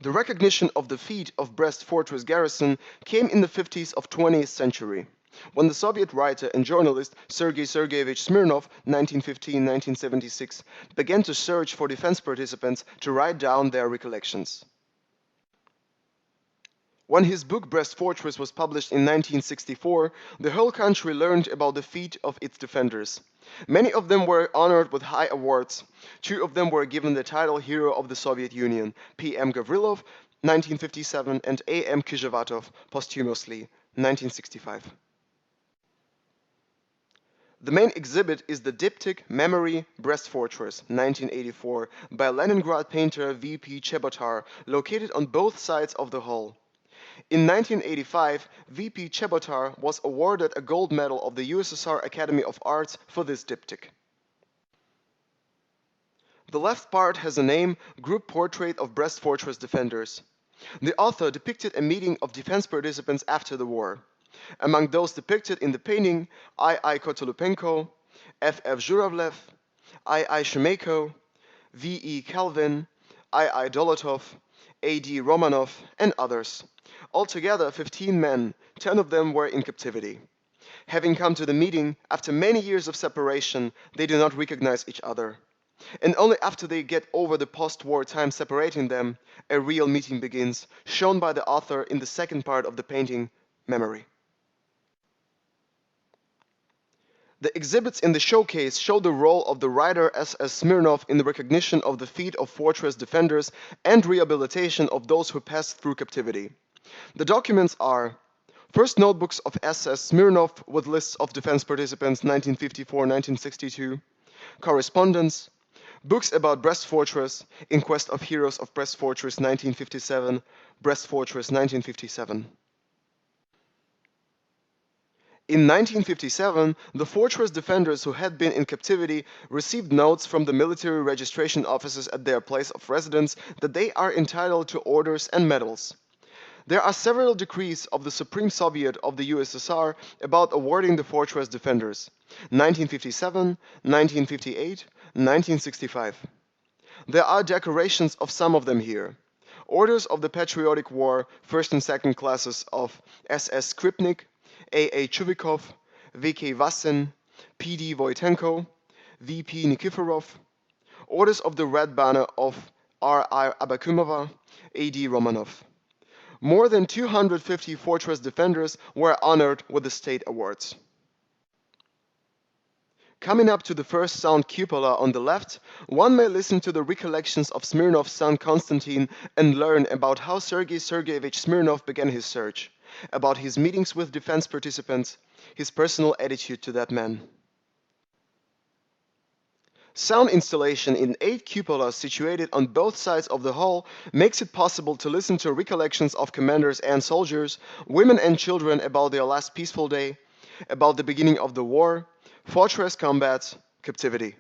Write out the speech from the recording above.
The recognition of the feat of Brest fortress garrison came in the 50s of 20th century, when the Soviet writer and journalist Sergei Sergeyevich Smirnov, 1915-1976, began to search for defense participants to write down their recollections. When his book Brest Fortress was published in 1964, the whole country learned about the feat of its defenders. Many of them were honored with high awards. Two of them were given the title Hero of the Soviet Union, P.M. Gavrilov, 1957, and A.M. Kizhevatov, posthumously, 1965. The main exhibit is the diptych Memory Brest Fortress, 1984, by Leningrad painter V.P. Chebotar, located on both sides of the hall. In 1985, V.P. Chebotar was awarded a gold medal of the USSR Academy of Arts for this diptych. The left part has a name, Group Portrait of Brest Fortress Defenders. The author depicted a meeting of defense participants after the war. Among those depicted in the painting, I.I. Kotolupenko, F.F. Zhuravlev, I.I. Shemeko, V.E. Calvin, I.I. Dolotov, A.D. Romanov, and others. Altogether 15 men, 10 of them were in captivity. Having come to the meeting, after many years of separation, they do not recognize each other. And only after they get over the post-war time separating them, a real meeting begins, shown by the author in the second part of the painting, Memory. The exhibits in the showcase show the role of the Writer S S Smirnov in the recognition of the feat of fortress defenders and rehabilitation of those who passed through captivity. The documents are first notebooks of S S Smirnov with lists of defense participants 1954-1962, correspondence, books about Brest Fortress, In Quest of Heroes of Brest Fortress 1957, Brest Fortress 1957. In 1957, the fortress defenders who had been in captivity received notes from the military registration offices at their place of residence that they are entitled to orders and medals. There are several decrees of the Supreme Soviet of the USSR about awarding the fortress defenders, 1957, 1958, 1965. There are decorations of some of them here. Orders of the Patriotic War, first and second classes of S.S. Skripnik, A.A. Chuvikov, V.K. Vassin, P.D. Voitenko, V.P. Nikiforov, Orders of the Red Banner of R.I. Abakumova, A.D. Romanov. More than 250 fortress defenders were honored with the state awards. Coming up to the first sound cupola on the left, one may listen to the recollections of Smirnov's son Konstantin and learn about how Sergei Sergeyevich Smirnov began his search, about his meetings with defense participants, his personal attitude to that man. Sound installation in 8 cupolas situated on both sides of the hall makes it possible to listen to recollections of commanders and soldiers, women and children about their last peaceful day, about the beginning of the war, fortress combat, captivity.